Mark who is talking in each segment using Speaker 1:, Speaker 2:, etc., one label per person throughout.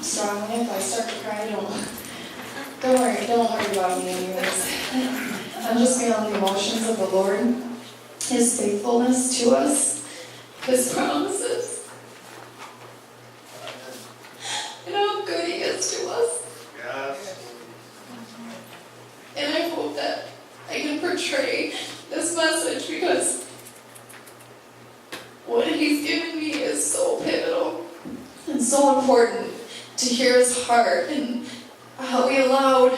Speaker 1: strongly. If I start to cry, don't worry about me anyways. I'm just feeling the emotions of the Lord, His faithfulness to us, His promises, and how good He is to us.
Speaker 2: Yes.
Speaker 1: And I hope that I can portray this message because what He's given me is so pivotal and so important to hear His heart and how He allowed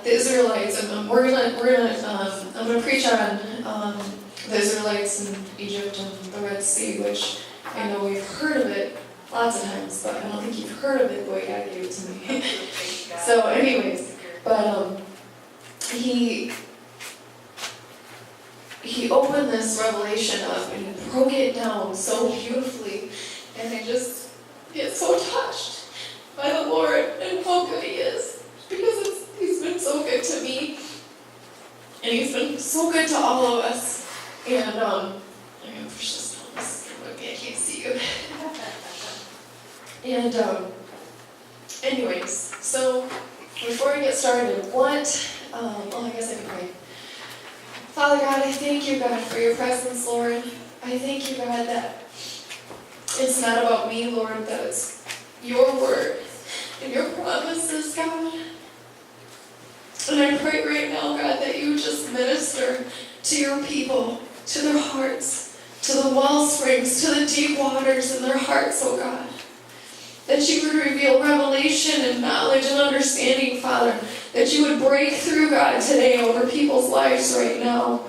Speaker 1: the Israelites. And I'm gonna preach on the Israelites in Egypt and the Red Sea, which I know we've heard of it lots of times, but I don't think you've heard of it the way God gave it to me. So, anyways, but He opened this revelation up and He broke it down so beautifully, and I just get so touched by the Lord and how good He is, because He's been so good to me, and He's been so good to all of us. And I'm gonna push this down. Okay, I can't see you. And anyways, so before I get started, I guess I can pray. Father God, I thank you, God, for your presence, Lord. I thank you, God, that it's not about me, Lord, that it's your word and your promises, God. And I pray right now, God, that you just minister to your people, to their hearts, to the well springs, to the deep waters in their hearts, oh God. That you would reveal revelation and knowledge and understanding, Father. That you would break through, God, today over people's lives right now.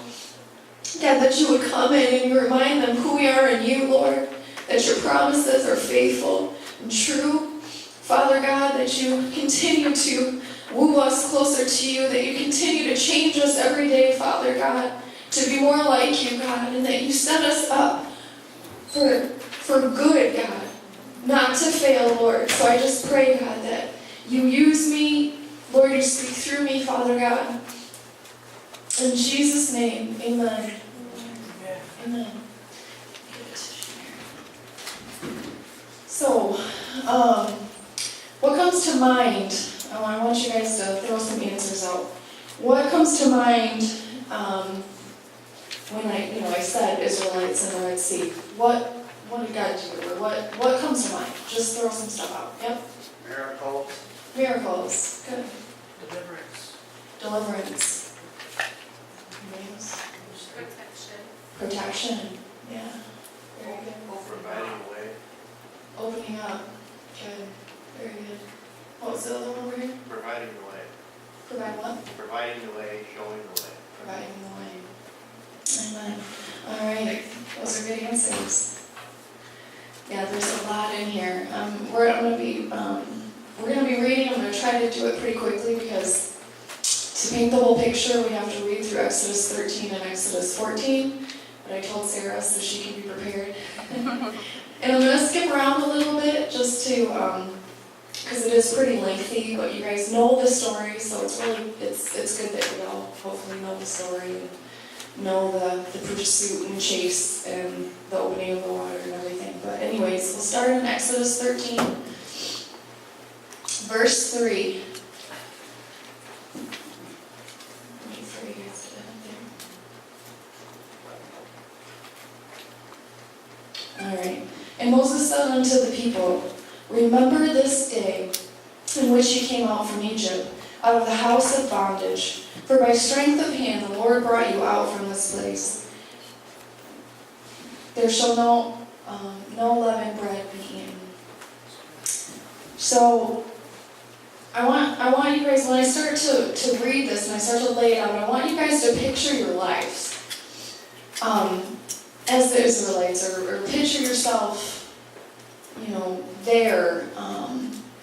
Speaker 1: God, that you would come in and you remind them who we are in you, Lord. That your promises are faithful and true. Father God, that you continue to woo us closer to you. That you continue to change us every day, Father God. To be more like you, God. And that you set us up for good, God. Not to fail, Lord. So I just pray, God, that you use me, Lord, you speak through me, Father God. In Jesus' name, amen. Amen. So, what comes to mind? I want you guys to throw some answers out. What comes to mind when I said Israelites and the Red Sea? What did God do? Or what comes to mind? Just throw some stuff out. Yep.
Speaker 2: Miracles.
Speaker 1: Miracles. Good.
Speaker 3: Deliverance.
Speaker 1: Names.
Speaker 3: Protection.
Speaker 1: Protection. Yeah. Very good.
Speaker 2: Providing a way.
Speaker 1: Opening up. Good. Very good. What was the other one over here?
Speaker 2: Providing the way.
Speaker 1: Provide what?
Speaker 2: Providing the way, showing the way.
Speaker 1: Providing the way. Amen. All right. Those are good answers. Yeah, there's a lot in here. We're gonna be reading. I'm gonna try to do it pretty quickly because to paint the whole picture, we have to read through Exodus 13 and Exodus 14. But I told Sarah so she can be prepared. And I'm gonna skip around a little bit just to, because it is pretty lengthy. But you guys know the story, so it's good that we all hopefully know the story and know the pursuit and chase and the opening of the water and everything. But anyways, we'll start in Exodus 13, verse 3. Alright. And Moses said unto the people, remember this day in which ye came out from Egypt, out of the house of bondage. For by strength of hand the Lord brought you out from this place. There shall no leavened bread be eaten. So I want you guys, when I start to read this and I start to lay it out, I want you guys to picture your lives as the Israelites, or picture yourself, there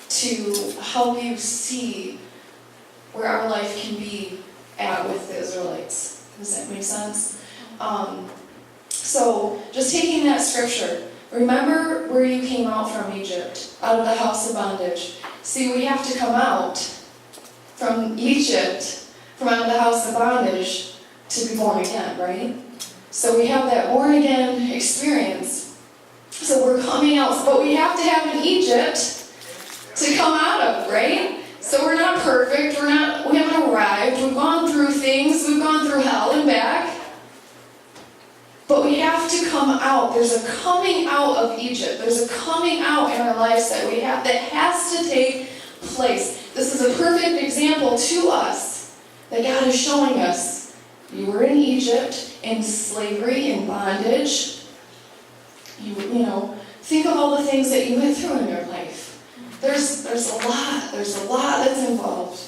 Speaker 1: to help you see where our life can be at with the Israelites. Does that make sense? So just taking that scripture, remember where you came out from Egypt, out of the house of bondage. See, we have to come out from Egypt, from out of the house of bondage, to be born again, right? So we have that born again experience. So we're coming out, but we have to have in Egypt to come out of, right? So we're not perfect, we haven't arrived, we've gone through things, we've gone through hell and back. But we have to come out. There's a coming out of Egypt. There's a coming out in our lives that has to take place. This is a perfect example to us that God is showing us. You were in Egypt, in slavery, in bondage. You know, think of all the things that you went through in your life. There's a lot that's involved.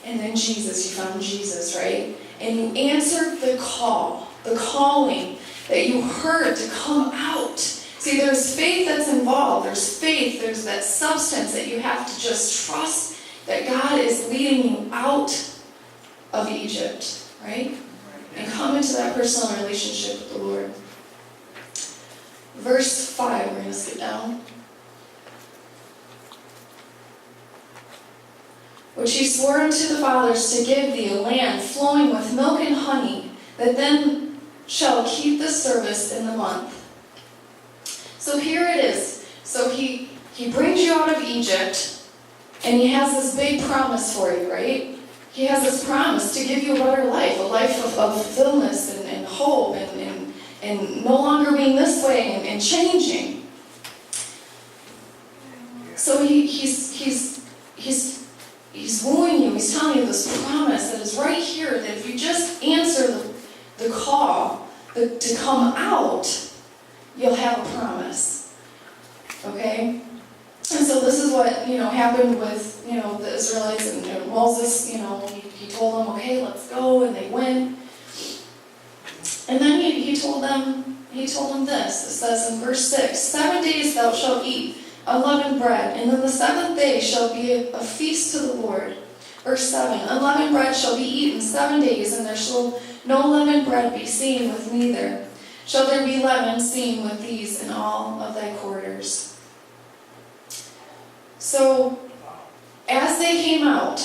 Speaker 1: And then Jesus, you found Jesus, right? And you answered the call, the calling that you heard to come out. See, there's faith that's involved. There's faith, there's that substance that you have to just trust that God is leading you out of Egypt, right? And come into that personal relationship with the Lord. Verse 5, we're going to skip down. Which he swore unto the fathers to give thee a land flowing with milk and honey, that then shall keep the service in the month. So here it is. So he brings you out of Egypt, and he has this big promise for you, right? He has this promise to give you a better life, a life of fullness and hope and no longer being this way and changing. So he's wooing you. He's telling you this promise that is right here, that if you just answer the call to come out, you'll have a promise. Okay? And so this is what, happened with, the Israelites and Moses, he told them, okay, let's go, and they went. And then he told them this. It says in verse 6, 7 days thou shalt eat unleavened bread, and then the seventh day shall be a feast to the Lord. Verse 7, unleavened bread shall be eaten 7 days, and there shall no leavened bread be seen with neither. Shall there be leaven seen with these in all of thy quarters. So, as they came out,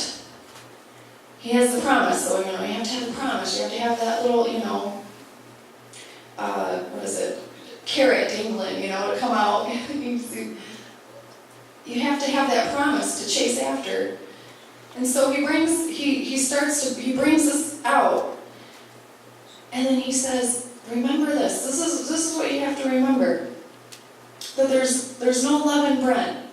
Speaker 1: he has the promise. So, you have to have the promise. You have to have that little, carrot dangling, to come out. You have to have that promise to chase after. And so he brings us out. And then he says, remember this. This is what you have to remember. That there's no leavened bread.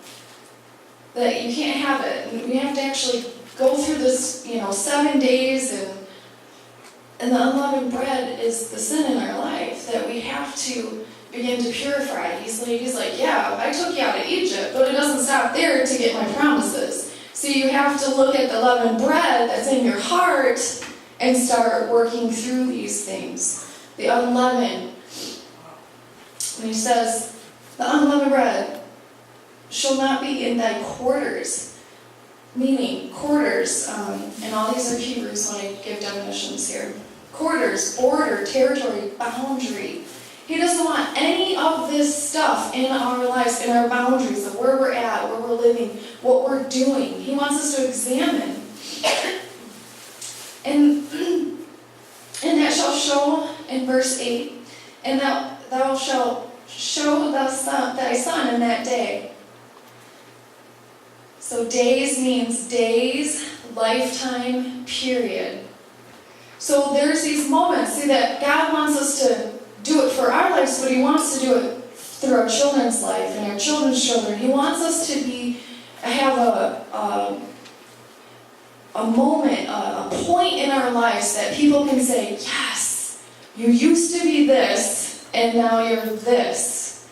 Speaker 1: That you can't have it. And we have to actually go through this, 7 days, and the unleavened bread is the sin in our life that we have to begin to purify. He's like, yeah, I took you out of Egypt, but it doesn't stop there to get my promises. So you have to look at the leavened bread that's in your heart and start working through these things. The unleavened. And he says, the unleavened bread shall not be in thy quarters. Meaning, quarters, and all these are Hebrews when I give definitions here. Quarters, border, territory, boundary. He doesn't want any of this stuff in our lives, in our boundaries of where we're at, where we're living, what we're doing. He wants us to examine. And that shall show in verse 8, and thou shalt show thy son in that day. So days means days, lifetime, period. So there's these moments, see, that God wants us to do it for our lives, but he wants to do it through our children's life and our children's children. He wants us to have a moment, a point in our lives that people can say, yes, you used to be this, and now you're this.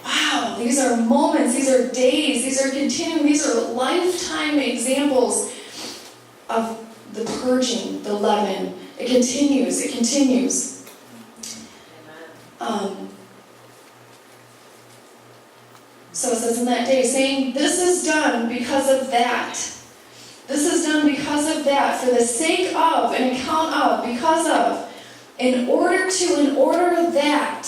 Speaker 1: Wow, these are moments, these are days, these are continuing, these are lifetime examples of the purging, the leaven. It continues, it continues. So it says in that day, saying, this is done because of that. This is done because of that, for the sake of, an account of, because of, in order that,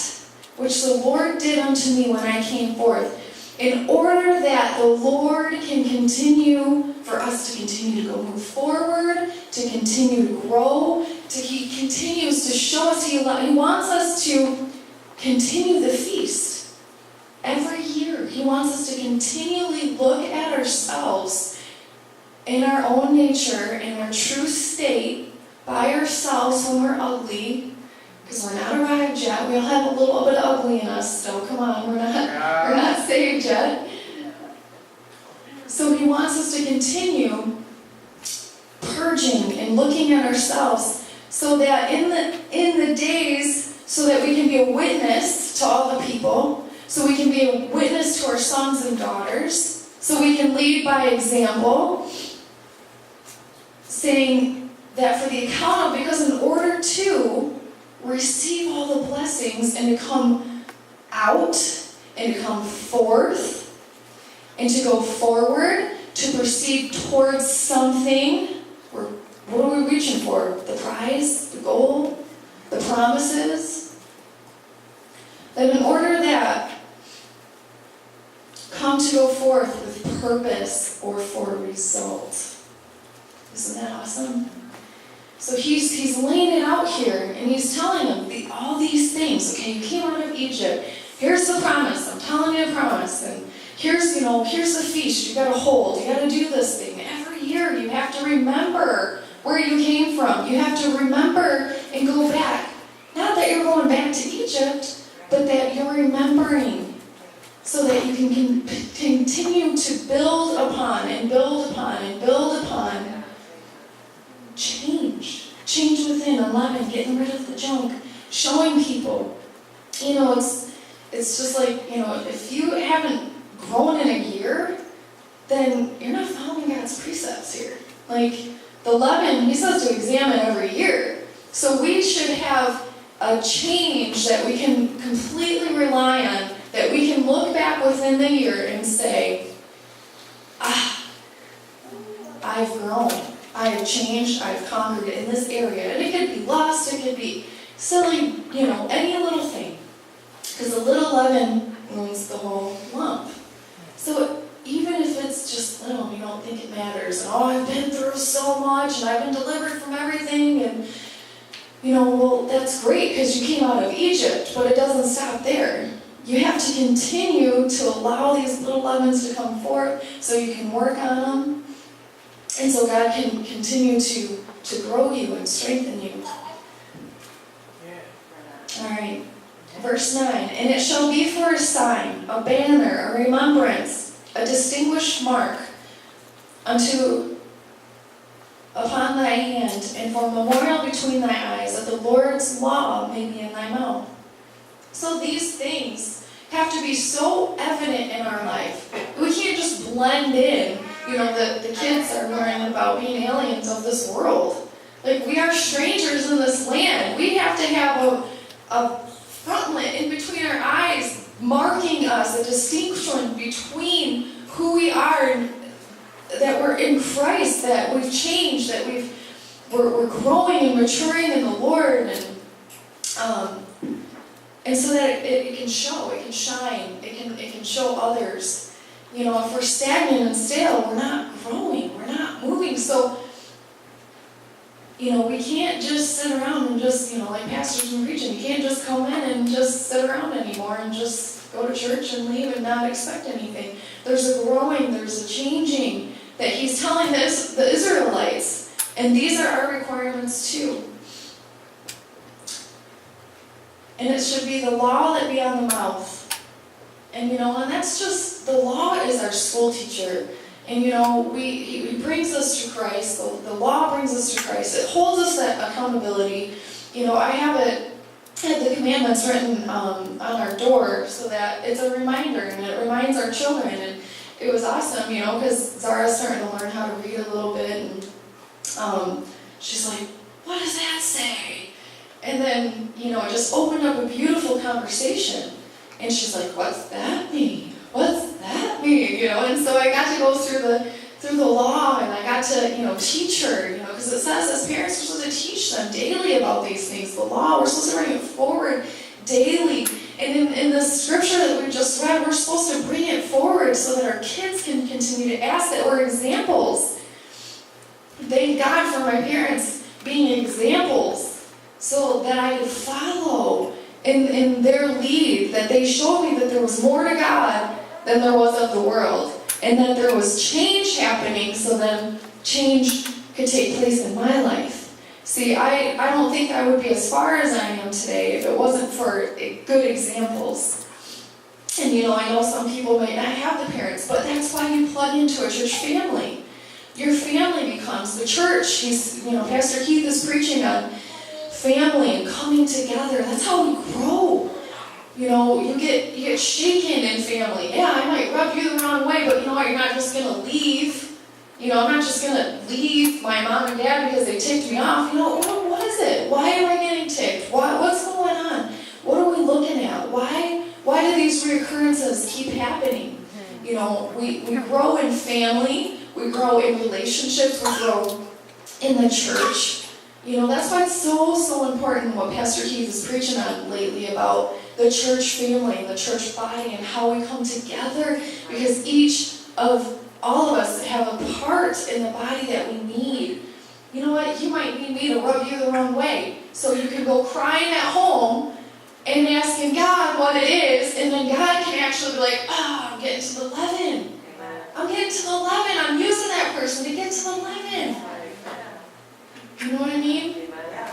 Speaker 1: which the Lord did unto me when I came forth, in order that the Lord can continue, for us to continue to go move forward, to continue to grow, He continues to show us, He wants us to continue the feast. Every year, He He wants us to continually look at ourselves in our own nature, in our true state, by ourselves when we're ugly, because we're not arrived yet. We all have a little bit of ugly in us still. Come on, we're not saved yet. So he wants us to continue purging and looking at ourselves so that in the days, so that we can be a witness to all the people, so we can be a witness to our sons and daughters, so we can lead by example, saying that for the account of, because in order to receive all the blessings and to come out and to come forth and to go forward, to proceed towards something, what are we reaching for? The prize, the goal, the promises? That in order that come to go forth with purpose or for result. Isn't that awesome? So he's laying it out here, and he's telling them all these things. Okay, you came out of Egypt. Here's the promise. I'm telling you a promise. And here's the feast you got to hold. You got to do this thing. Every year you have to remember where you came from. You have to remember and go back. Not that you're going back to Egypt, but that you're remembering so that you can continue to build upon and build upon and build upon change. Change within, unleaven, getting rid of the junk, showing people. It's just like, if you haven't grown in a year, then you're not following God's precepts here. Like, the leaven, he says to examine every year. So we should have a change that we can completely rely on, that we can look back within the year and say, I've grown, I have changed, I've conquered in this area. And it could be lust, it could be silly, any little thing. Because a little leaven ruins the whole lump. So even if it's just little, you don't think it matters. And I've been through so much, and I've been delivered from everything, and well, that's great because you came out of Egypt, but it doesn't stop there. You have to continue to allow these little leavens to come forth so you can work on them, and so God can continue to grow you and strengthen you. All right. Verse 9, and it shall be for a sign, a banner, a remembrance, a distinguished mark upon thy hand, and for a memorial between thy eyes, that the Lord's law may be in thy mouth. So these things have to be so evident in our life. We can't just blend in. The kids are learning about being aliens of this world. Like, we are strangers in this land. We have to have a frontlet in between our eyes, marking us, a distinction between who we are and that we're in Christ, that we've changed, that we're growing and maturing in the Lord, and so that it can show, it can shine, it can show others. If we're stagnant and stale, we're not growing, we're not moving. So we can't just sit around and just, like pastors in preaching, you can't just come in and just sit around anymore and just go to church and leave and not expect anything. There's a growing, there's a changing that he's telling the Israelites, and these are our requirements too. And it should be the law that be on the mouth. And and that's just, the law is our school teacher. And he brings us to Christ. The law brings us to Christ. It holds us that accountability. I had the commandments written on our door so that it's a reminder, and it reminds our children. And it was awesome, because Zara's starting to learn how to read a little bit, and she's like, "What does that say?" And then it just opened up a beautiful conversation. And she's like, "What's that mean? What's that mean?" And so I got to go through the law, and I got to, teach her, because it says as parents we're supposed to teach them daily about these things. The law, we're supposed to bring it forward daily. And in the scripture that we just read, we're supposed to bring it forward so that our kids can continue to ask, that we're examples. Thank God for my parents being examples so that I could follow in their lead, that they showed me that there was more to God than there was of the world. And that there was change happening, so then change could take place in my life. See, I don't think I would be as far as I am today if it wasn't for good examples. And I know some people might not have the parents, but that's why you plug into a church family. Your family becomes the church. Pastor Keith is preaching on family and coming together. That's how we grow. You get shaken in family. Yeah, I might rub you the wrong way, but you're not just going to leave. I'm not just going to leave my mom and dad because they ticked me off. What is it? Why am I getting ticked? What's going on? What are we looking at? Why do these reoccurrences keep happening? We grow in family. We grow in relationships. We grow in the church. That's why it's so important what Pastor Keith is preaching on lately about the church family and the church body and how we come together, because all of us have a part in the body that we need. You know what? You might need me to rub you the wrong way, so you can go crying at home and asking God what it is, and then God can actually be like, I'm getting to the leaven. I'm getting to the leaven. I'm using that person to get to the leaven. You know what I mean?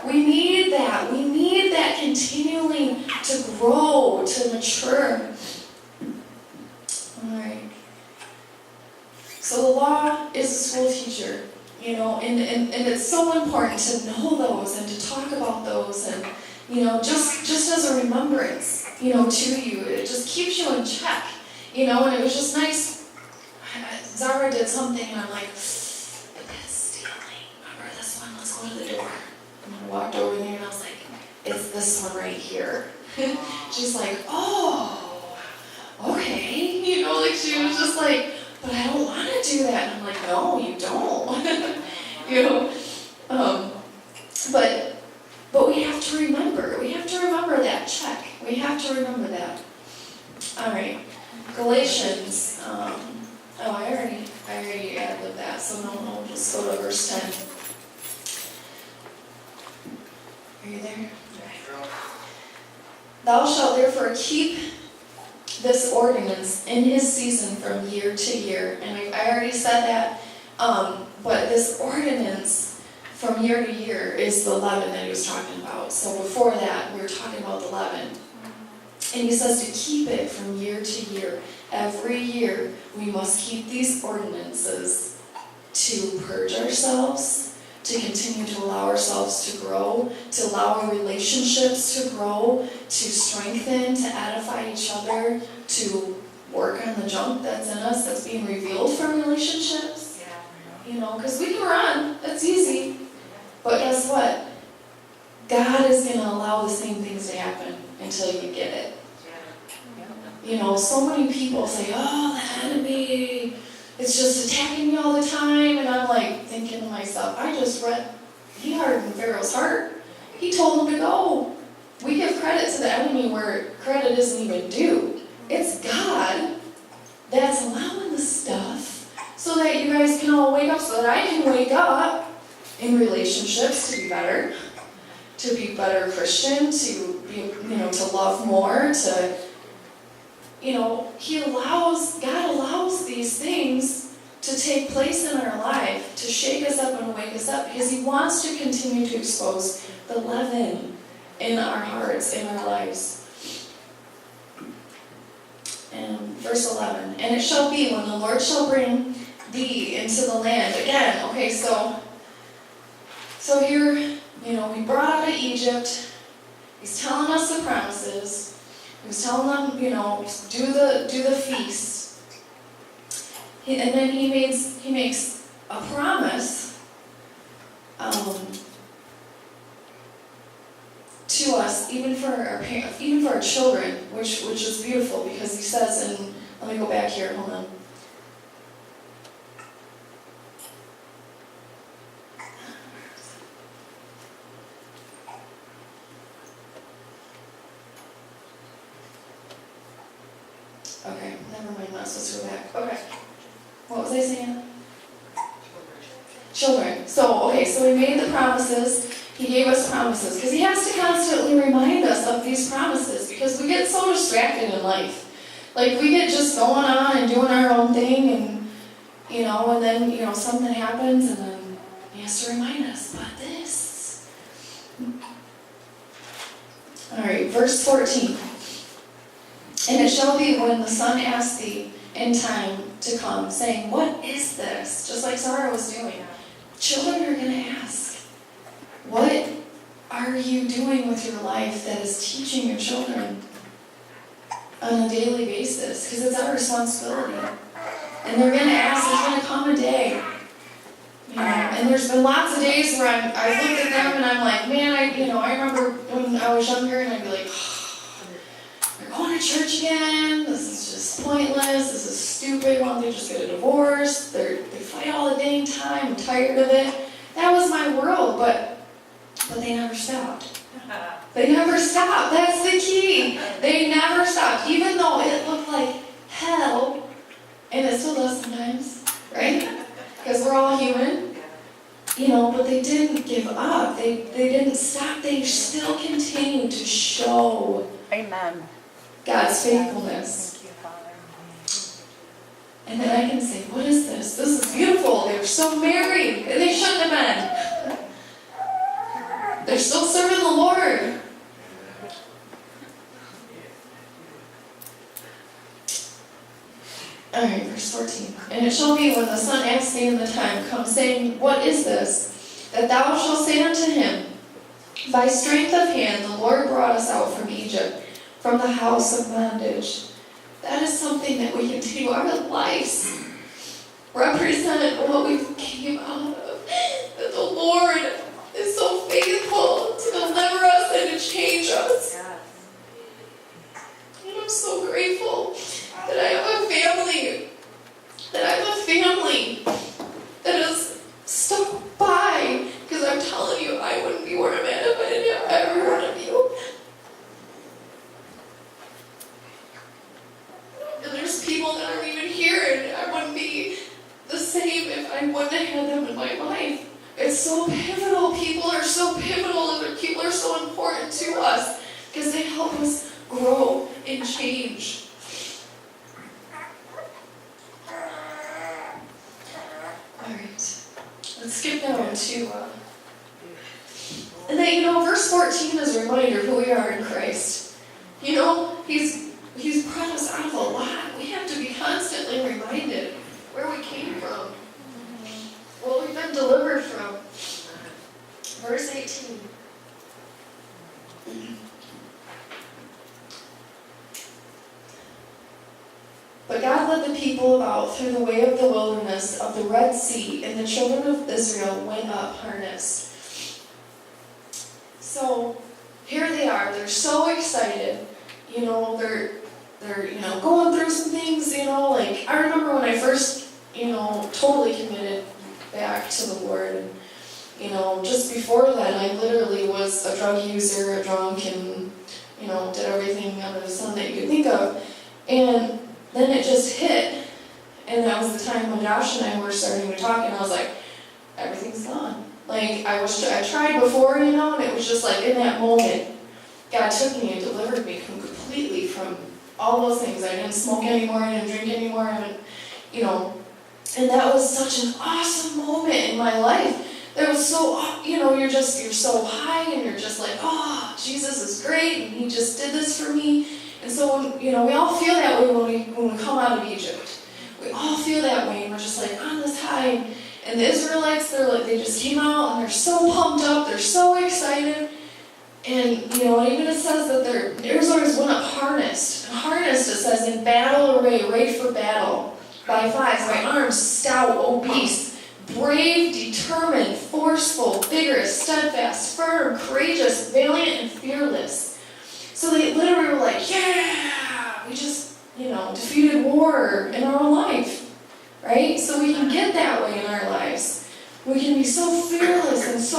Speaker 1: We need that. We need that continually to grow, to mature. All right. So the law is a school teacher, and it's so important to know those and to talk about those, and just as a remembrance, to you. It just keeps you in check, and it was just nice. Zara did something, and I'm like, that's stealing. Remember this one? Let's go to the door. And I walked over there, and I was like, it's this one right here. She's like, oh, okay. She was just like, but I don't want to do that. And I'm like, no, you don't. But we have to remember. We have to remember that check. We have to remember that. All right. Galatians. I already added that. So no, just go to verse 10. Are you there? Okay. Thou shalt therefore keep this ordinance in his season from year to year. And I already said that, but this ordinance from year to year is the leaven that he was talking about. So before that, we were talking about the leaven. And he says to keep it from year to year. Every year, we must keep these ordinances to purge ourselves, to continue to allow ourselves to grow, to allow our relationships to grow, to strengthen, to edify each other, to work on the junk that's in us that's being revealed from relationships. Because we can run, that's easy. But guess what? God is going to allow the same things to happen until you get it. So many people say, oh, the enemy is just attacking me all the time. And I'm like thinking to myself, I just read, he hardened Pharaoh's heart. He told him to go. We give credit to the enemy where credit isn't even due. It's God that's allowing the stuff so that you guys can all wake up, so that I can wake up in relationships to be better Christian, to be, to love more, to, God allows these things to take place in our life, to shake us up and wake us up, because he wants to continue to expose the leaven in our hearts, in our lives. And verse 11, and it shall be when the Lord shall bring thee into the land. Again, okay, so here, we brought out of Egypt. He's telling us the promises. He was telling them, do the feast. And then he makes a promise to us, even for our children, which is beautiful, because he says, and let me go back here, hold on. Okay, never mind, not supposed to go back. Okay. What was I saying? Children. So he made the promises. He gave us promises. Because he has to constantly remind us of these promises. Because we get so distracted in life Like, we get just going on and doing our own thing, and, and then, something happens, and then he has to remind us, but this. All right, verse 14. And it shall be when the son asks thee in time to come, saying, what is this? Just like Sarah was doing. Children are going to ask, what are you doing with your life that is teaching your children on a daily basis? Because it's our responsibility. And they're going to ask, there's going to come a day. And there's been lots of days where I look at them and I'm like, man, I remember when I was younger and I'd be like, they're going to church again. This is just pointless. This is stupid. Why don't they just get a divorce? They fight all the dang time. I'm tired of it. That was my world, but they never stopped. They never stopped. That's the key. They never stopped. Even though it looked like hell, and it still does sometimes, right? Because we're all human. But they didn't give up. They didn't stop. They still continued to show
Speaker 3: Amen.
Speaker 1: God's faithfulness. And then I can say, what is this? This is beautiful. They're so married. And they shouldn't have been. They're still serving the Lord. Alright, verse 14. And it shall be when the son asks thee in the time come, saying, what is this? That thou shalt say unto him, by strength of hand the Lord brought us out from Egypt, from the house of bondage. That is something that we can do. Our lives represent what we came out of. That the Lord is so faithful to deliver us and to change us. And I'm so grateful that I have a family. That has stuck by. Because I'm telling you, I wouldn't be where I'm at if I didn't have every one of you. And there's people that aren't even here, and I wouldn't be the same if I wouldn't have had them in my life. It's so pivotal. People are so pivotal, and people are so important to us because they help us grow and change. Alright, let's skip down to, and then, verse 14 is a reminder who we are in Christ. He's brought us out of a lot. We have to be constantly reminded where we came from, what we've been delivered from. Verse 18. But God led the people about through the way of the wilderness of the Red Sea, and the children of Israel went up harnessed. So here they are. They're so excited. They're going through some things. Like I remember when I first totally committed back to the Lord. And, just before that, I literally was a drug user, a drunk, and did everything under the sun that you could think of. And then it just hit, and that was the time when Josh and I were starting to talk, and I was like, everything's gone. Like, I tried before, and it was just like, in that moment, God took me and delivered me completely from all those things. I didn't smoke anymore, I didn't drink anymore, and that was such an awesome moment in my life. That was so, you're so high, and you're just like, oh, Jesus is great, and He just did this for me. And so, we all feel that way when we come out of Egypt. We all feel that way, and we're just like on this high. And the Israelites, they just came out, and they're so pumped up, they're so excited. And, even it says that the Israelites went up harnessed. And harnessed, it says, in battle array, arrayed for battle. By fives, by arms, stout, obese, brave, determined, forceful, vigorous, steadfast, firm, courageous, valiant, and fearless. So they literally were like, yeah, we just, defeated war in our own life, right? So we can get that way in our lives. We can be so fearless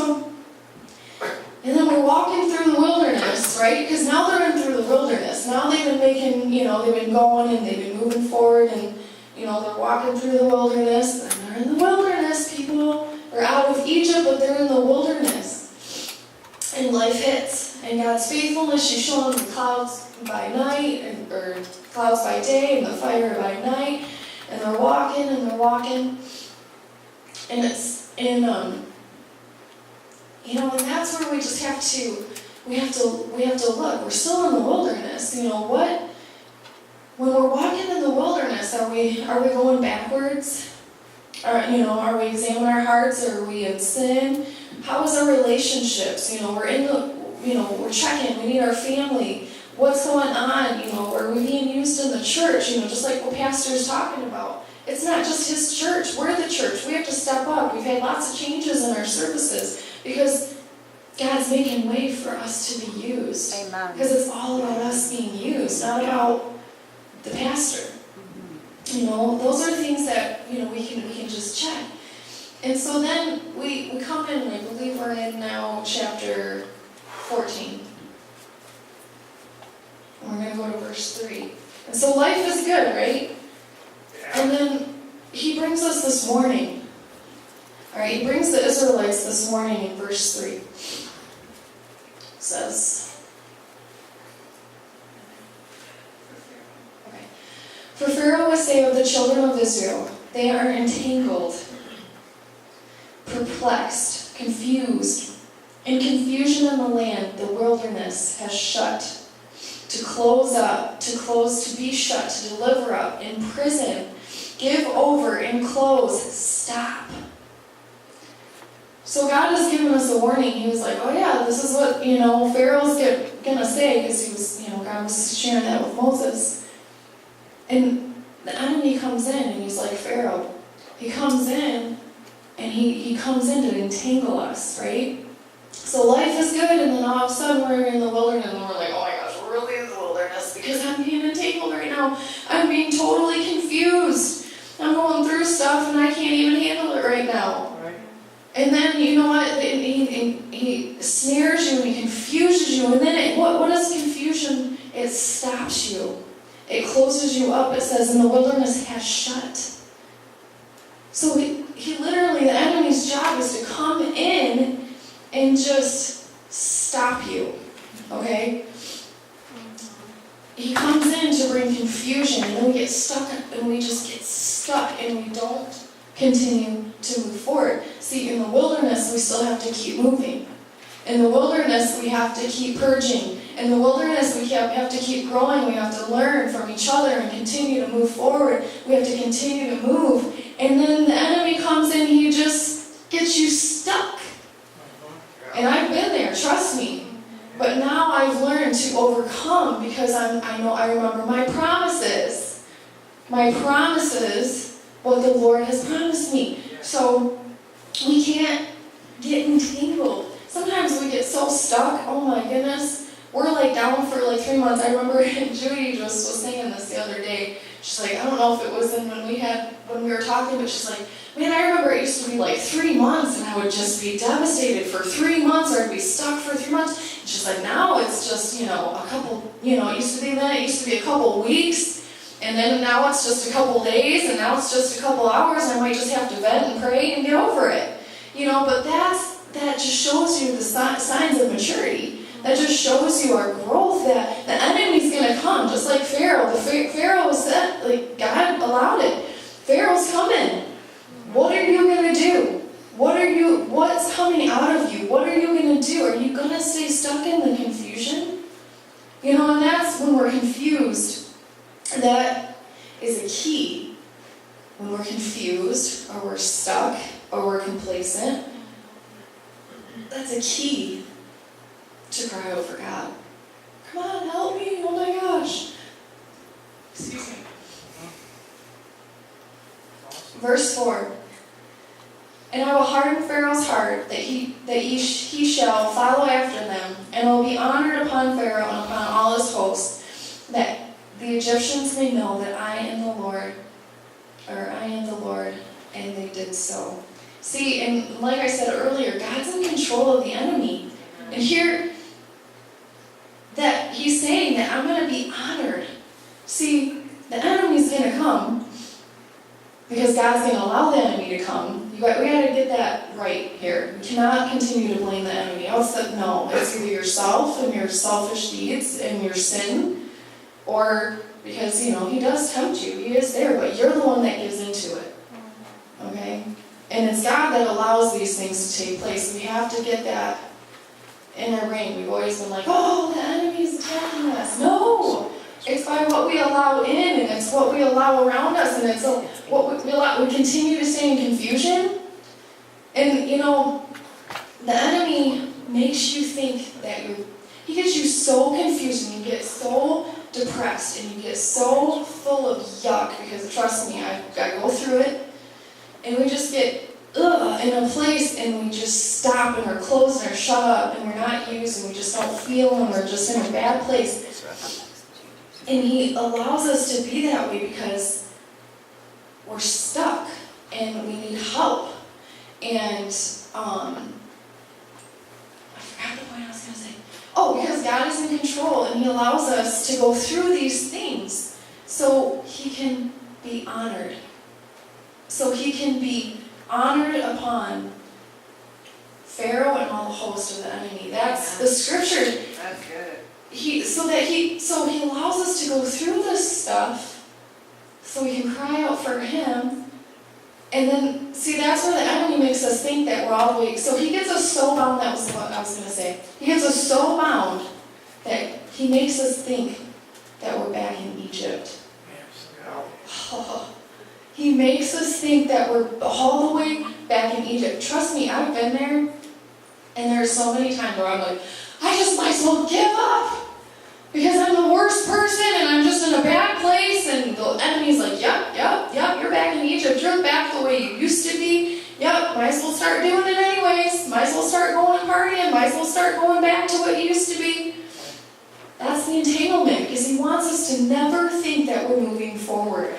Speaker 1: and then we're walking through the wilderness, right? Because now they're in through the wilderness. Now they've been making, they've been going and they've been moving forward and, they're walking through the wilderness. And they're in the wilderness, people. They're out of Egypt, but they're in the wilderness. and life hits. And God's faithfulness, she's showing them the clouds by night, or clouds by day, and the fire by night. And they're walking, and they're walking. And it's in, and that's where we just have to, we have to look. We're still in the wilderness. When we're walking in the wilderness, are we going backwards? Are we examining our hearts? Or are we in sin? How is our relationships? We're checking. We need our family. What's going on? Are we being used in the church? Just like what Pastor's talking about. It's not just his church. We're the church. We have to step up. We've had lots of changes in our services because God's making way for us to be used.
Speaker 3: Amen.
Speaker 1: Because it's all about us being used, not about the pastor. Those are things that we can just check. And so then we come in, and I believe we're in now chapter 14. And we're going to go to verse 3. And so life is good, right? And then he brings us this warning. All right, he brings the Israelites this warning in verse 3. It says, For Pharaoh will say of the children of Israel, they are entangled, perplexed, confused. In confusion in the land, the wilderness has shut. To close up, to be shut, to deliver up, imprison, give over, enclose, stop. So God has given us a warning. He was like, oh yeah, this is what, Pharaoh's gonna say, because he was, God was sharing that with Moses. And the enemy comes in, and he's like Pharaoh. He comes in, and he comes in to entangle us, right? So life is good, and then all of a sudden we're in the wilderness, and we're like, oh my gosh, we're really in the wilderness, because I'm being entangled right now. I'm being totally confused. I'm going through stuff, and I can't even handle it right now.
Speaker 2: Right.
Speaker 1: And then, you know what, he snares you, and he confuses you, and then what is confusion? It stops you. It closes you up. It says, and the wilderness has shut. So he literally, the enemy's job is to come in and just stop you, okay? He comes in to bring confusion, and then we get stuck, and we just get stuck, and we don't continue to move forward. See, in the wilderness, we still have to keep moving. In the wilderness, we have to keep purging. In the wilderness, we have to keep growing. We have to learn from each other and continue to move forward. We have to continue to move. And then the enemy comes in, he just gets you stuck. And I've been there, trust me. But now I've learned to overcome because I remember my promises. My promises, what the Lord has promised me. So we can't get entangled. Sometimes we get so stuck, oh my goodness. We're down for 3 months. I remember Judy just was saying this the other day. She's like, I don't know if it was when we were talking, but she's like, man, I remember it used to be 3 months, and I would just be devastated for 3 months, or I'd be stuck for 3 months. And she's like, now it's just, a couple, it used to be then, it used to be a couple weeks, and then now it's just a couple days, and now it's just a couple hours, and I might just have to vent and pray and get over it. But that just shows you the signs of maturity. That just shows you our growth, that the enemy's going to come, just like Pharaoh. Pharaoh said, God allowed it. Pharaoh's coming. What are you going to do? What's coming out of you? What are you going to do? Are you going to stay stuck in the confusion? And that's when we're confused. That is a key. When we're confused, or we're stuck, or we're complacent, that's a key to cry out for God. Come on, help me, oh my gosh. Excuse me. Verse 4. And I will harden Pharaoh's heart, that he shall follow after them, and will be honored upon Pharaoh and upon all his hosts, that the Egyptians may know that I am the Lord, and they did so. See, and like I said earlier, God's in control of the enemy. And here, that he's saying that I'm going to be honored. See, the enemy's going to come because God's going to allow the enemy to come. we gotta get that right here. We cannot continue to blame the enemy. No, it's either yourself and your selfish deeds and your sin, or because, he does tempt you. He is there, but you're the one that gives into it. Okay? And it's God that allows these things to take place. We have to get that in our brain. We've always been like, oh, the enemy's attacking us. No! It's by what we allow in, and it's what we allow around us, and it's what we allow. We continue to stay in confusion. And, the enemy makes you think that he gets you so confused, and you get so depressed, and you get so full of yuck, because trust me, I go through it, and we just get in a place, and we just stop, and we're closed, and we're shut up, and we're not used, and we just don't feel, and we're just in a bad place. And he allows us to be that way because we're stuck, and we need help. And, I forgot the point I was going to say. Oh, because God is in control, and he allows us to go through these things so he can be honored. So he can be honored upon Pharaoh and all the host of the enemy. That's the scripture.
Speaker 3: That's good.
Speaker 1: He allows us to go through this stuff so we can cry out for him. And then, see, that's where the enemy makes us think that we're all the way. So he gets us so bound, that was what I was going to say. He gets us so bound that he makes us think that we're back in Egypt. Oh, he makes us think that we're all the way back in Egypt. Trust me, I've been there, and there's so many times where I'm like, I just might as well give up because I'm the worst person and I'm just in a bad place, and the enemy's like, yep, you're back in Egypt, you're back the way you used to be, yep, might as well start doing it anyways, might as well start going and partying, might as well start going back to what you used to be. That's the entanglement, because he wants us to never think that we're moving forward.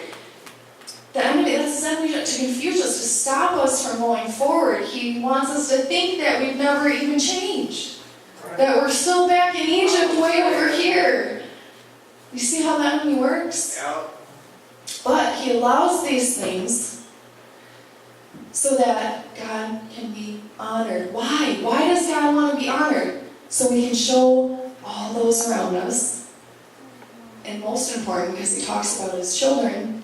Speaker 1: That's his enemy, to confuse us, to stop us from going forward. He wants us to think that we've never even changed. That we're still back in Egypt way over here. You see how the enemy works?
Speaker 2: Yeah.
Speaker 1: But he allows these things so that God can be honored. Why? Why does God want to be honored? So we can show all those around us. And most important, because he talks about his children,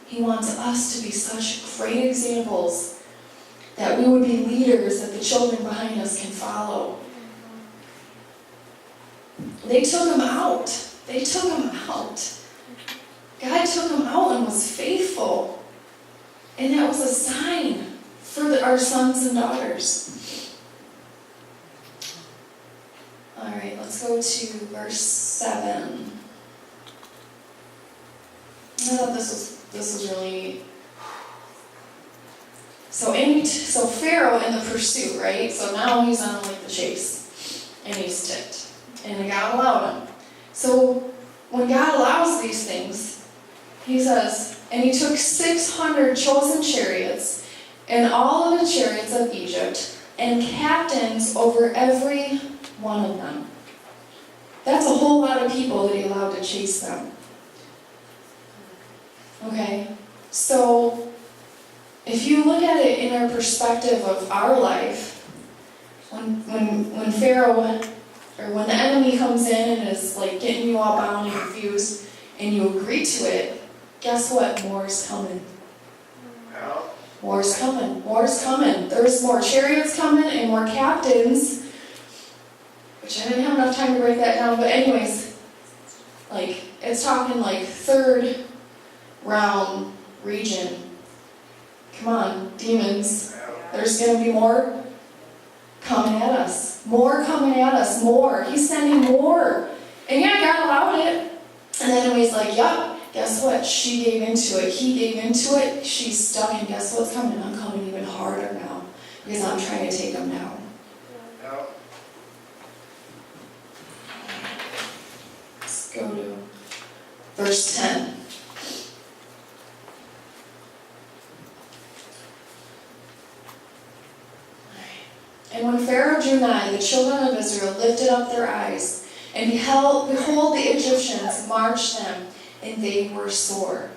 Speaker 1: he wants us to be such great examples that we would be leaders that the children behind us can follow. They took him out. God took him out and was faithful. And that was a sign for our sons and daughters. All right, let's go to verse 7. I thought this was really neat. So Pharaoh in the pursuit, right? So now he's on the chase, and he's ticked. And God allowed him. So when God allows these things, he says, and he took 600 chosen chariots, and all of the chariots of Egypt, and captains over every one of them. That's a whole lot of people that he allowed to chase them. Okay? So, if you look at it in our perspective of our life, when Pharaoh, or when the enemy comes in and is getting you all bound and confused, and you agree to it, guess what? More is coming.
Speaker 2: Yeah.
Speaker 1: More is coming. There's more chariots coming and more captains, which I didn't have enough time to break that down, but anyways, it's talking third round region. Come on, demons. There's going to be more coming at us. More coming at us. More. He's sending more. And yeah, God allowed it. And then he's like, yep, guess what? She gave into it. He gave into it. She's stuck. And guess what's coming? I'm coming even harder now. Because I'm trying to take them down.
Speaker 2: Yeah.
Speaker 1: Let's go to verse 10. And when Pharaoh drew nigh, the children of Israel lifted up their eyes, and behold, the Egyptians marched them, and they were sore.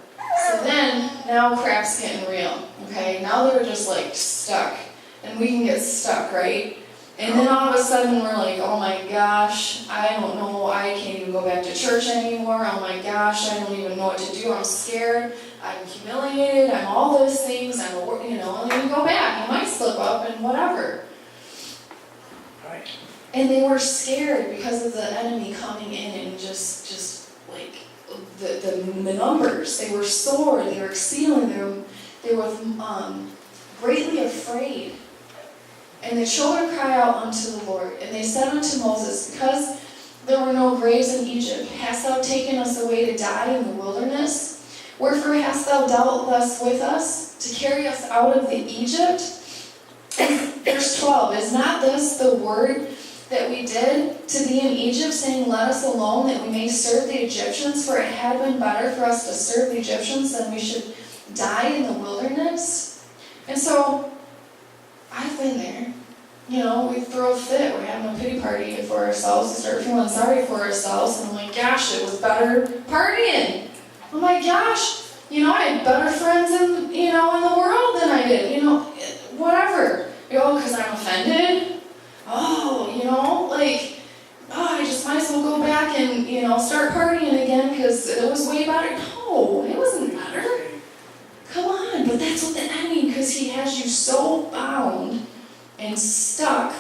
Speaker 1: So then, now crap's getting real, okay? Now they're just like stuck, and we can get stuck, right? And then all of a sudden we're like, oh my gosh, I don't know, I can't even go back to church anymore, oh my gosh, I don't even know what to do, I'm scared, I'm humiliated, I'm all those things, and then you go back, you might slip up and whatever.
Speaker 2: Right.
Speaker 1: And they were scared because of the enemy coming in and just like the numbers. They were sore, they were exceedingly, they were greatly afraid. And the children cried out unto the Lord, and they said unto Moses, because there were no graves in Egypt, hast thou taken us away to die in the wilderness? Wherefore hast thou dealt thus with us, to carry us out of the Egypt? And verse 12, is not this the word that we did to thee in Egypt, saying, let us alone, that we may serve the Egyptians? For it had been better for us to serve the Egyptians than we should die in the wilderness. And so, I've been there. We throw a fit, we're having a pity party for ourselves, we start feeling sorry for ourselves, and I'm like, gosh, it was better partying. Oh my gosh, I had better friends in the world than I did, whatever. Because I'm offended. I just might as well go back and, start partying again because it was way better. No, it wasn't better. Come on, but that's what the enemy, because he has you so bound and stuck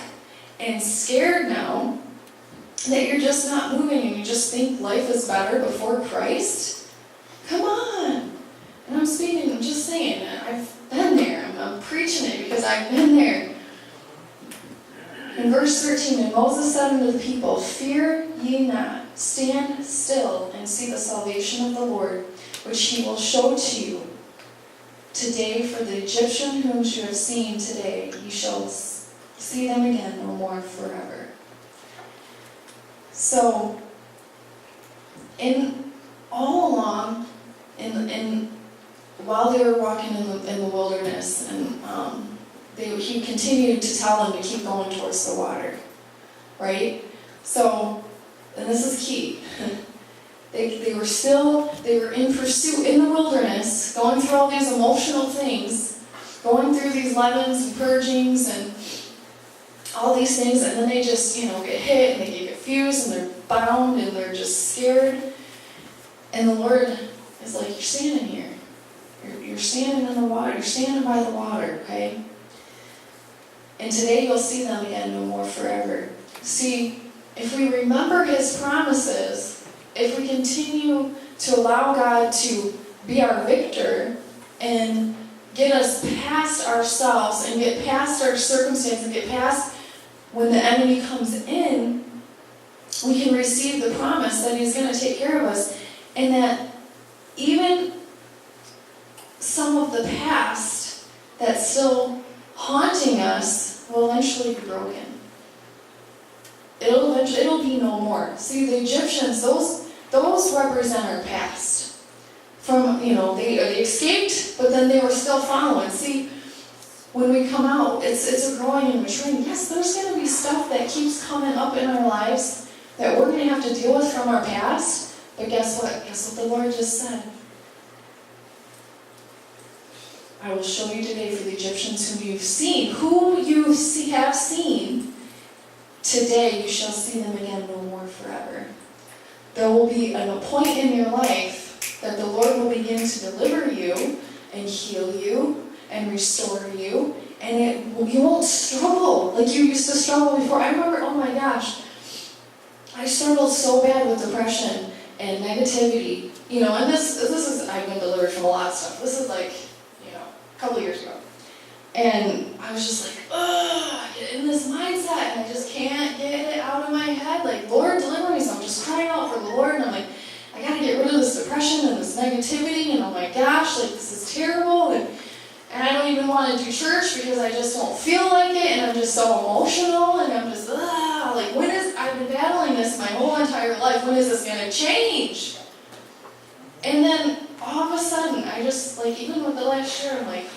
Speaker 1: and scared now that you're just not moving and you just think life is better before Christ. Come on. And I'm just saying, I've been there. I'm preaching it because I've been there. In verse 13, and Moses said unto the people, fear ye not, stand still and see the salvation of the Lord, which he will show to you. Today, for the Egyptian whom you have seen today, you shall see them again no more forever. So, all along, while they were walking in the wilderness, and he continued to tell them to keep going towards the water, right? So, and this is key. They were in pursuit in the wilderness, going through all these emotional things, going through these leavens and purgings and all these things, and then they just, get hit and they get confused and they're bound and they're just scared. And the Lord is like, you're standing here. You're standing in the water. You're standing by the water, okay? And today you'll see them again no more forever. See, if we remember His promises, if we continue to allow God to be our victor and get us past ourselves and get past our circumstance and get past when the enemy comes in, we can receive the promise that He's going to take care of us, and that even some of the past that's still haunting us will eventually be broken. It'll be no more. See, the Egyptians, those represent our past. From, they escaped, but then they were still following. See, when we come out, it's a growing and maturing. Yes, there's going to be stuff that keeps coming up in our lives that we're going to have to deal with from our past. But guess what? Guess what the Lord just said? I will show you today for the Egyptians whom you have seen. Today you shall see them again no more forever. There will be a point in your life that the Lord will begin to deliver you and heal you and restore you, and you won't struggle like you used to struggle before. I remember, oh my gosh, I struggled so bad with depression and negativity, and this is, I've been delivered from a lot of stuff. This is like, a couple years ago. And I was just like, I get in this mindset, and I just can't get it out of my head. Like, Lord, deliver me. So I'm just crying out for the Lord, and I'm like, I gotta get rid of this depression and this negativity, and oh my gosh, like, this is terrible, and I don't even want to do church because I just don't feel like it, and I'm just so emotional, and I'm just, I've been battling this my whole entire life, when is this gonna change? And then, all of a sudden, I just, even with the last year, I'm like,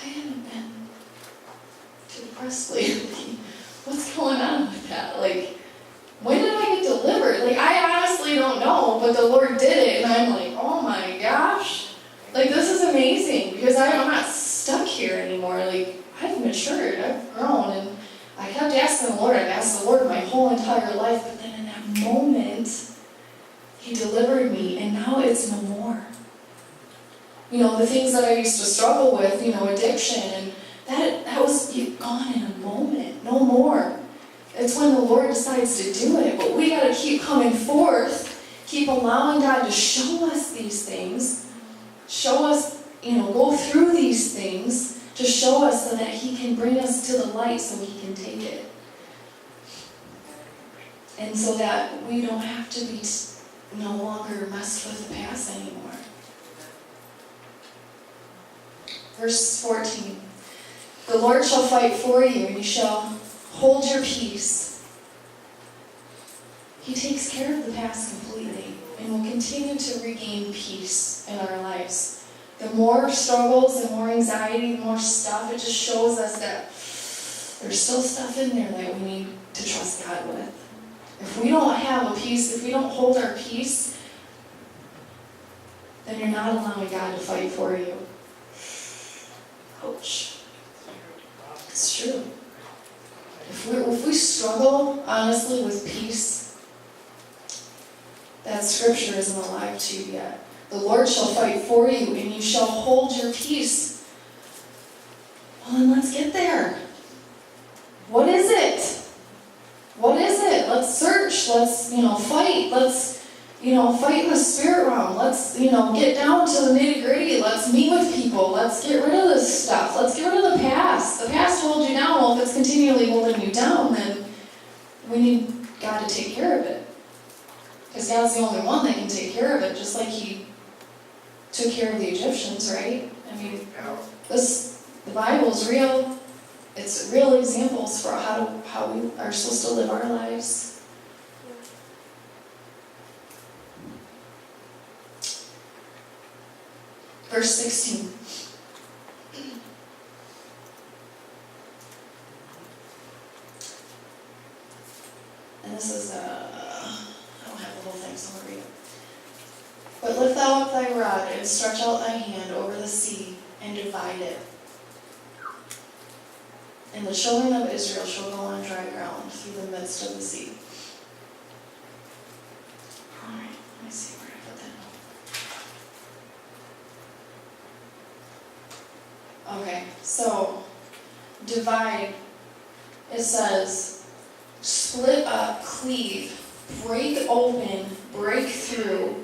Speaker 1: I haven't been too depressed lately. What's going on with that? When did I get delivered? I honestly don't know, but the Lord did it, and I'm like, oh my gosh. matured, I've grown, and I kept asking the Lord, I've asked the Lord my whole entire life, but then in that moment, He delivered me, and now it's no more. You know, the things that I used to struggle with, you know, addiction, and that was gone in a moment, no more. It's when the Lord decides to do it, but we got to keep coming forth, keep allowing God to show us these things, show us, you know, go through these things to show us so that He can bring us to the light so He can take it. And so that we don't have to be no longer messed with the past anymore. Verse 14. The Lord shall fight for you, and you shall hold your peace. He takes care of the past completely, and will continue to regain peace in our lives. The more struggles, the more anxiety, the more stuff, it just shows us that there's still stuff in there that we need to trust God with. If we don't have a peace, if we don't hold our peace, then you're not allowing God to fight for you. Ouch. It's true. If we struggle, honestly, with peace, that scripture isn't alive to you yet. The Lord shall fight for you, and you shall hold your peace. Well, then let's get there. What is it? What is it? Let's search. Let's, fight. Let's, fight in the spirit realm. Let's, get down to the nitty-gritty. Let's meet with people. Let's get rid of this stuff. Let's get rid of the past. The past holds you down. Well, if it's continually holding you down, then we need God to take care of it. Because God's the only one that can take care of it, just like He took care of the Egyptians, right? I mean, the Bible is real. It's real examples for how we are supposed to live our lives. Verse 16. And this is, I don't have the whole thing, so I'm going to read it. But lift thou up thy rod, and stretch out thy hand over the sea, and divide it. And the children of Israel shall go on dry ground through the midst of the sea. Alright, let me see where I put that. Okay, so divide, it says split up, cleave, break open, break through,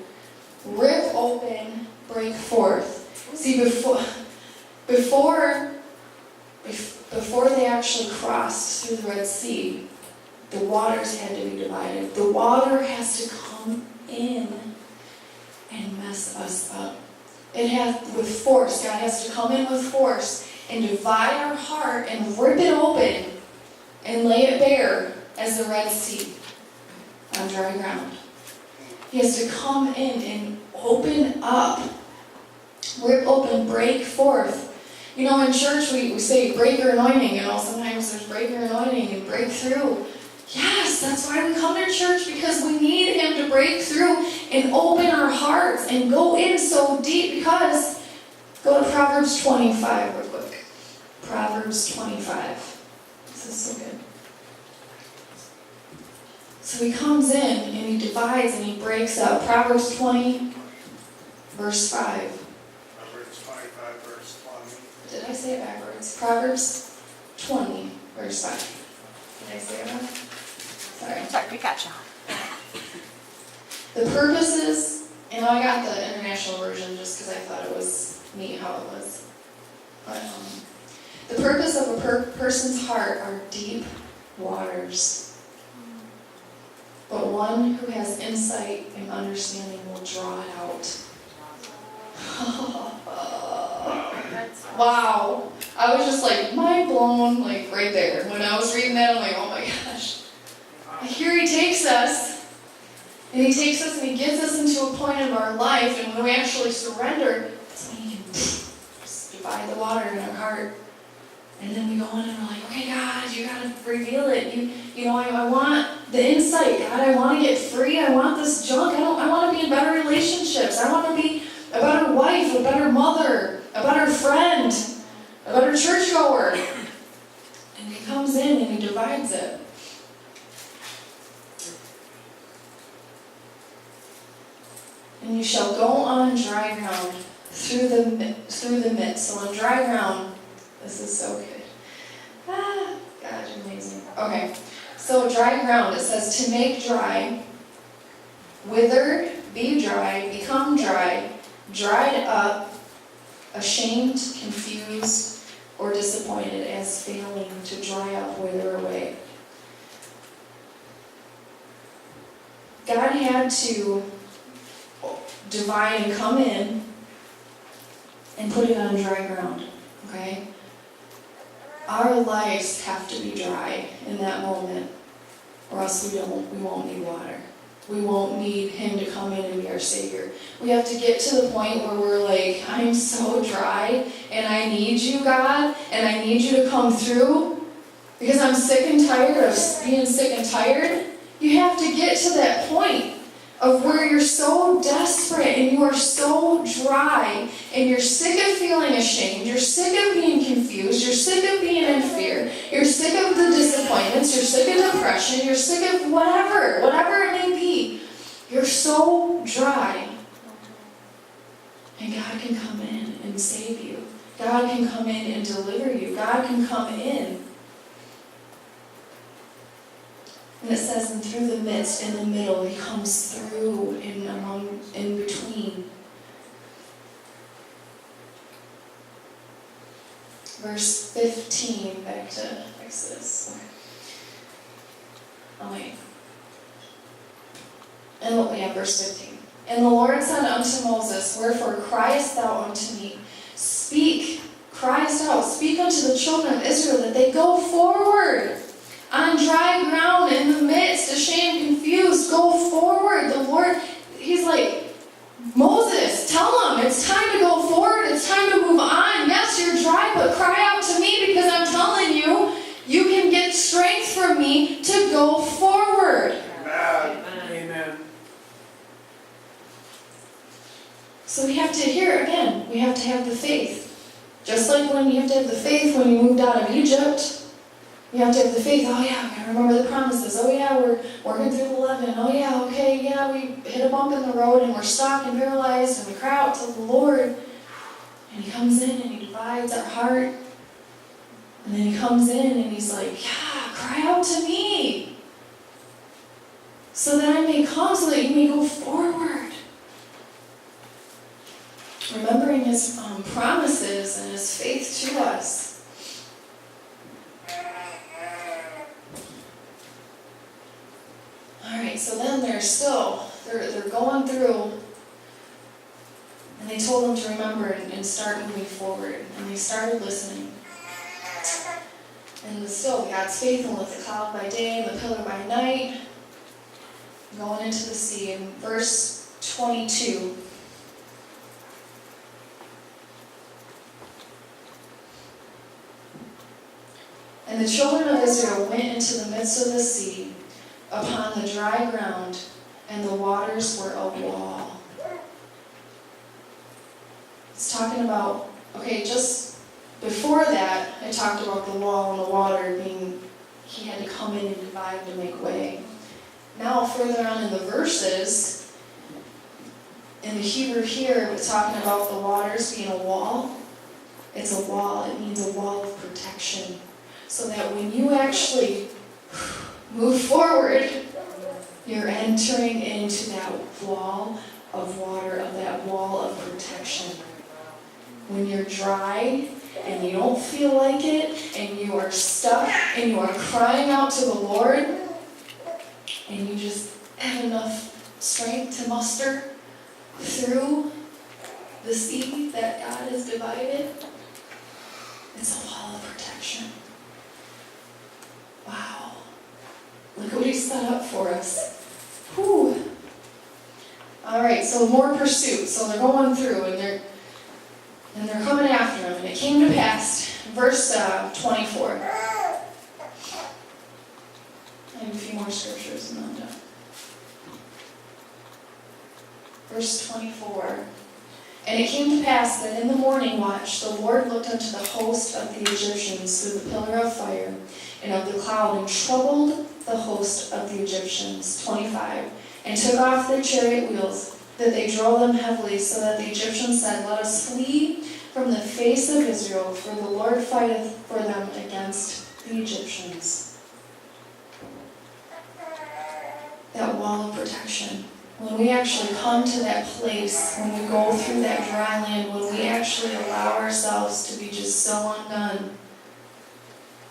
Speaker 1: rip open, break forth. See, before they actually crossed through the Red Sea, the waters had to be divided. The water has to come in and mess us up. It has, with force, God has to come in with force and divide our heart and rip it open and lay it bare as the Red Sea on dry ground. He has to come in and open up, rip open, break forth. In church we say breaker anointing, sometimes there's breaker anointing and breakthrough. Yes, that's why we come to church, because we need Him to break through and open our hearts and go in so deep. Because, go to Proverbs 25 real quick. Proverbs 25. This is so good. So He comes in and He divides and He breaks up. Proverbs 20, verse 5.
Speaker 2: Proverbs 25, verse 20.
Speaker 1: Did I say it backwards? Proverbs 20, verse 5. Did I say it wrong? Sorry,
Speaker 3: we got you.
Speaker 1: The purposes, and I got the international version just because I thought it was neat how it was. But the purpose of a person's heart are deep waters. But one who has insight and understanding will draw it out. Wow. I was just mind blown, right there. When I was reading that, I'm like, oh my gosh. And here He takes us, and He takes us and He gets us into a point of our life, and when we actually surrender, that's when He can just divide the water in our heart. And then we go in and we're like, okay, God, you got to reveal it. I want the insight, God. I want to get free. I want this junk. I want to be in better relationships. I want to be a better wife, a better mother, a better friend, a better churchgoer. And he comes in and he divides it. And you shall go on dry ground through the midst. So on dry ground, this is so good. God, you're amazing. Okay, so dry ground, it says to make dry, withered, be dry, become dry, dried up, ashamed, confused, or disappointed as failing to dry up, wither away. God had to divide and come in and put it on dry ground, okay? Our lives have to be dry in that moment, or else we won't need water. We won't need Him to come in and be our Savior. We have to get to the point where we're like, I'm so dry, and I need you, God, and I need you to come through, because I'm sick and tired of being sick and tired. You have to get to that point of where you're so desperate and you are so dry and you're sick of feeling ashamed, you're sick of being confused, you're sick of being in fear, you're sick of the disappointments, you're sick of depression, you're sick of whatever it may be. You're so dry. And God can come in and save you. God can come in and deliver you. God can come in. And it says, and through the midst, in the middle, He comes through, in between. Verse 15, back to Exodus. Oh, wait. Verse 15. And the Lord said unto Moses, wherefore criest thou unto me? Criest out, speak unto the children of Israel that they go forward. On dry ground, in the midst, ashamed, confused, go forward. The Lord, He's like, Moses, tell them it's time to go forward. It's time to move on. Yes, you're dry, but cry out to me, because I'm telling you, you can get strength from me to go forward.
Speaker 2: Amen. Amen.
Speaker 1: So we have to, here again, we have to have the faith. Just like when you have to have the faith when you moved out of Egypt. You have to have the faith, oh yeah, I remember the promises. Oh yeah, we're working through the leaven. Oh yeah, okay, yeah, we hit a bump in the road and we're stuck and paralyzed and we cry out to the Lord. And He comes in and He divides our heart. And then He comes in and He's like, yeah, cry out to me. So that I may come, so that you may go forward. Remembering His promises and His faith to us. Alright, so then they're going through, and they told them to remember and start moving forward, and they started listening. And still, God's faithful with the cloud by day and the pillar by night, going into the sea. In verse 22, and the children of Israel went into the midst of the sea, upon the dry ground, and the waters were a wall. It's talking about, okay, just before that, I talked about the wall and the water being, He had to come in and divide to make way. Now, further on in the verses, in the Hebrew here, it's talking about the waters being a wall. It's a wall. It means a wall of protection. So that when you actually move forward, you're entering into that wall of water, of that wall of protection. When you're dry and you don't feel like it, and you are stuck and you are crying out to the Lord, and you just have enough strength to muster through the sea that God has divided, it's a wall of protection. Wow. Look what He set up for us. Whew. Alright, so more pursuit. So they're going through and they're coming after Him. And it came to pass, verse 24. I have a few more scriptures and then I'm done. Verse 24. And it came to pass that in the morning watch the Lord looked unto the host of the Egyptians through the pillar of fire and of the cloud, and troubled the host of the Egyptians. 25. And took off their chariot wheels, that they drove them heavily, so that the Egyptians said, Let us flee from the face of Israel, for the Lord fighteth for them against the Egyptians. That wall of protection. When we actually come to that place, when we go through that dry land, when we actually allow ourselves to be just so undone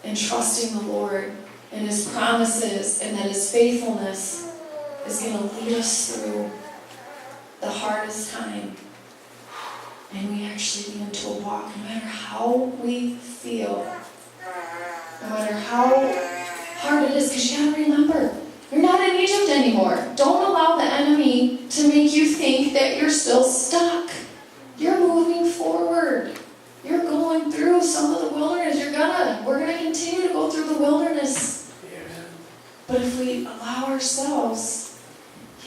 Speaker 1: and trusting the Lord and His promises and that His faithfulness is going to lead us through the hardest time. And we actually begin to walk, no matter how we feel, no matter how hard it is, because you got to remember, you're not in Egypt anymore. Don't allow the enemy to make you think that you're still stuck. You're moving forward. You're going through some of the wilderness. We're gonna continue to go through the wilderness.
Speaker 2: Amen.
Speaker 1: But if we allow ourselves,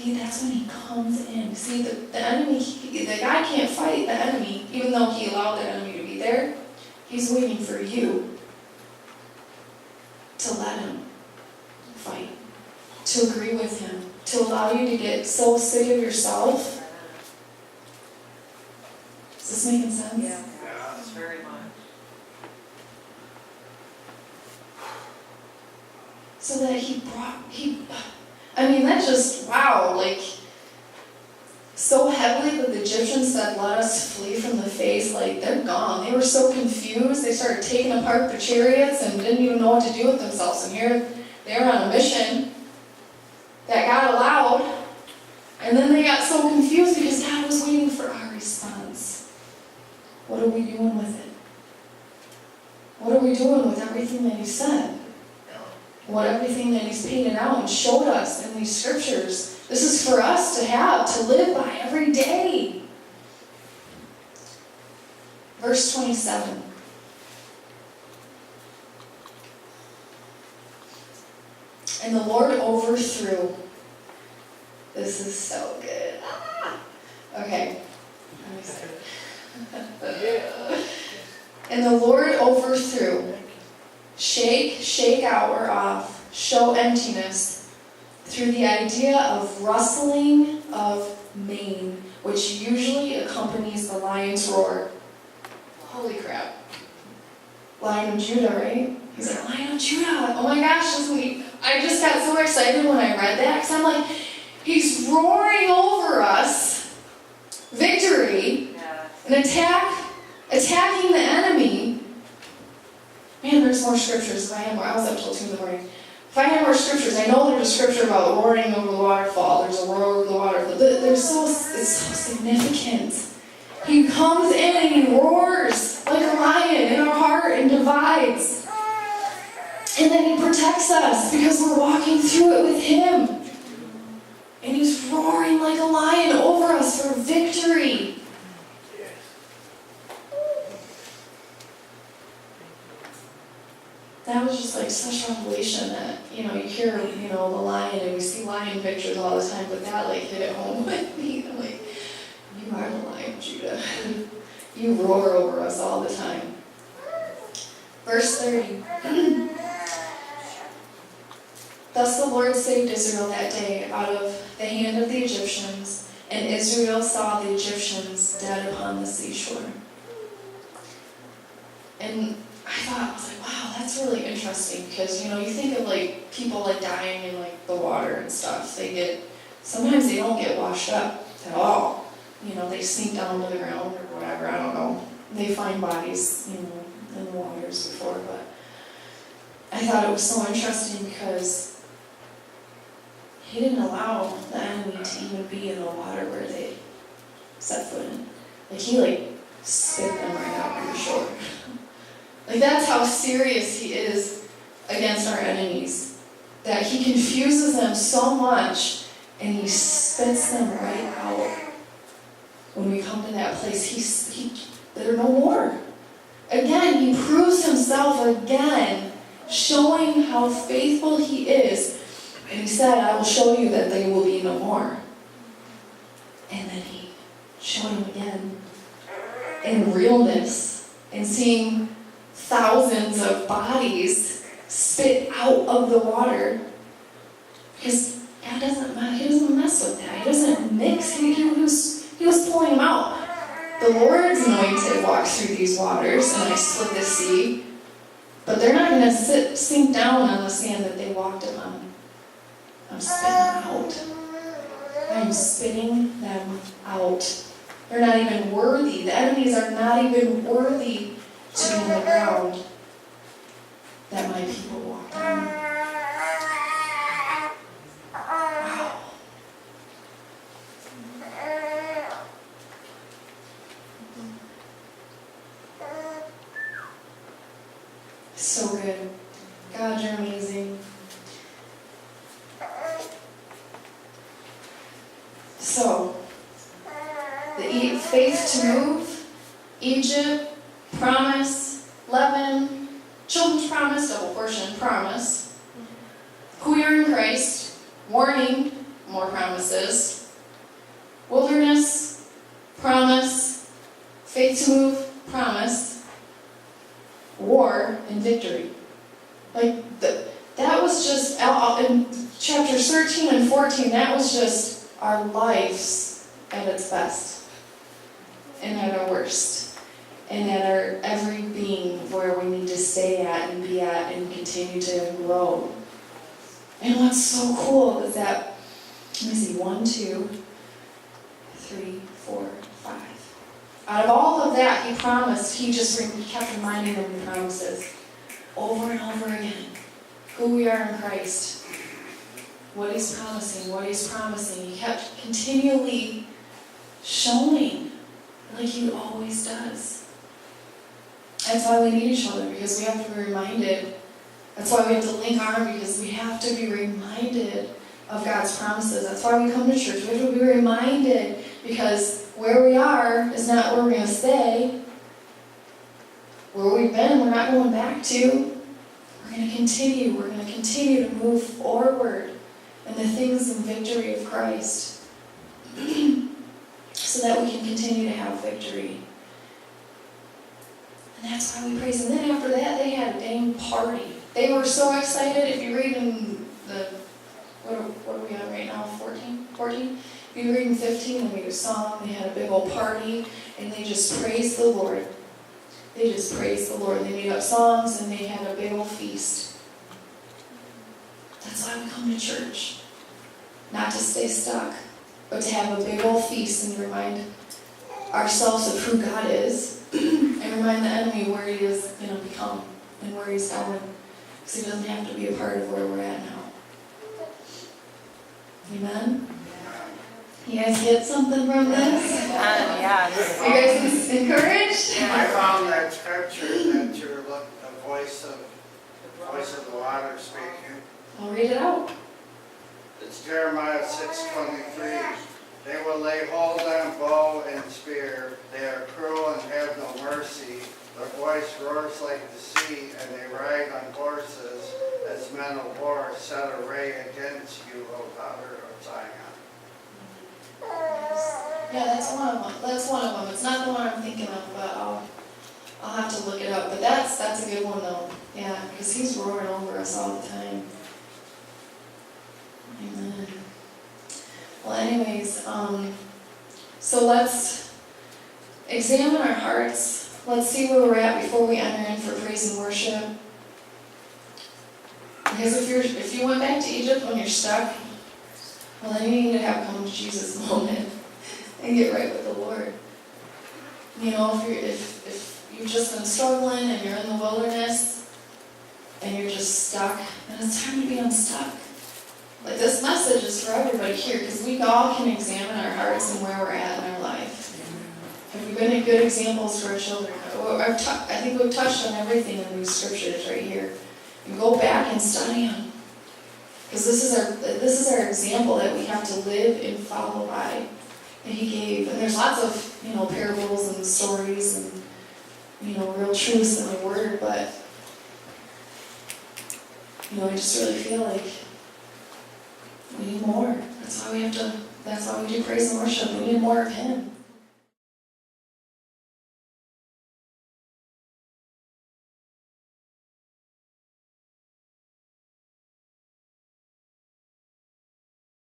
Speaker 1: that's when He comes in. See, the enemy, the guy can't fight the enemy, even though he allowed the enemy to be there. He's waiting for you to let him fight, to agree with him, to allow you to get so sick of yourself. Is this making sense?
Speaker 3: Yeah, it's very much.
Speaker 1: So that that's just, wow, like, so heavily that the Egyptians said, let us flee from the face, like, they're gone. They were so confused, they started taking apart the chariots and didn't even know what to do with themselves. And here, they were on a mission that God allowed, and then they got so confused because God was waiting for our response. What are we doing with it? What are we doing with everything that He said? Everything that He's painted out and showed us in these scriptures. This is for us to have, to live by every day. Verse 27. And the Lord overthrew. This is so good. Okay. Let me see. And the Lord overthrew. Shake out or off, show emptiness, through the idea of rustling of mane, which usually accompanies the lion's roar. Holy crap. Lion of Judah, right? He's like, Lion of Judah. Oh my gosh, I just got so excited when I read that, because I'm like, He's roaring over us, victory, an attacking the enemy. Man, there's more scriptures. If I had more, I was up till 2 in the morning. If I had more scriptures, I know there's a scripture about roaring over the waterfall. There's a roar over the waterfall. It's so significant. He comes in and He roars like a lion in our heart and divides. And then He protects us because we're walking through it with Him. And He's roaring like a lion over us for victory. That was just like such revelation that, you hear, the lion, and we see lion pictures all the time, but that like hit it home with me. I'm like, you are the Lion of Judah. You roar over us all the time. Verse 30. Thus the Lord saved Israel that day out of the hand of the Egyptians, and Israel saw the Egyptians dead upon the seashore. And I was like, wow, that's really interesting, because, you think of, like, people, like, dying in, like, the water and stuff. Sometimes they don't get washed up at all. They sink down to the ground or whatever, I don't know. They find bodies, in the waters before, but I thought it was so interesting because He didn't allow the enemy to even be in the water where they set foot in. Like, He, spit them right out on the shore. That's how serious He is against our enemies. That He confuses them so much and He spits them right out. When we come to that place, they're no more. Again, He proves Himself again, showing how faithful He is. And He said, I will show you that they will be no more. And then He showed him again in realness and seeing thousands of bodies spit out of the water. Because God He doesn't mess with that. He doesn't mix. He was pulling them out. The Lord's anointed walked through these waters, and I split the sea. But they're not going to sink down on the sand that they walked upon. I'm spitting them out. I'm spitting them out. They're not even worthy. The enemies are not even worthy to be in the ground that my people walked on. Wow. So good. God, you're amazing. So, the faith to move, Egypt, promise, leaven, children's promise, double portion, promise, who we are in Christ, warning, more promises, wilderness, promise, faith to move, promise, war, and victory. That was just, in chapters 13 and 14, that was just our lives at its best, and at our worst, and at our every being where we need to stay at and be at and continue to grow. And what's so cool is that, let me see, 1, 2, 3, 4, 5. Out of all of that, he promised, he kept reminding them the promises over and over again. Who we are in Christ, what he's promising. He kept continually showing, like he always does. That's why we need each other, because we have to be reminded. That's why we have to link arms, because we have to be reminded of God's promises. That's why we come to church. We have to be reminded, because where we are is not where we're going to stay. Where we've been, we're not going back to. We're going to continue. We're going to continue to move forward in the things and victory of Christ, so that we can continue to have victory. And that's why we praise Him. Then after that, they had a dang party. They were so excited. If you read in what are we on right now, 14? If you read in 15, they made a song, they had a big old party, and they just praised the Lord. They made up songs, and they had a big old feast. That's why we come to church. Not to stay stuck, but to have a big old feast and remind ourselves of who God is, and remind the enemy where he is going to become and where he's going. Because he doesn't have to be a part of where we're at now. Amen? You guys get something from this?
Speaker 3: Yeah.
Speaker 1: Are you guys encouraged?
Speaker 2: I found that scripture that you're the voice of the water speaking.
Speaker 1: I'll read it out.
Speaker 2: It's Jeremiah 6:23. They will lay hold on bow and spear. They are cruel and have no mercy. Their voice roars like the sea, and they ride on horses as men of war set array against you, O daughter of Zion.
Speaker 1: Yeah, that's one of them. It's not the one I'm thinking of, but I'll have to look it up. But that's a good one though. Yeah, because he's roaring over us all the time. Amen. Well, anyways, so let's examine our hearts. Let's see where we're at before we enter in for praise and worship. Because if you went back to Egypt when you're stuck, well, then you need to have a come to Jesus moment and get right with the Lord. You know, if you've just been struggling and you're in the wilderness and you're just stuck, then it's time to be unstuck. Like, this message is for everybody here, because we all can examine our hearts and where we're at in our life. Have we been good examples for our children? I think we've touched on everything in these scriptures right here. And go back and study them. Because this is our example that we have to live and follow by. And He gave. And there's lots of, parables and stories and, real truths in the Word, but, I just really feel like we need more. That's why we do praise and worship. We need more of Him.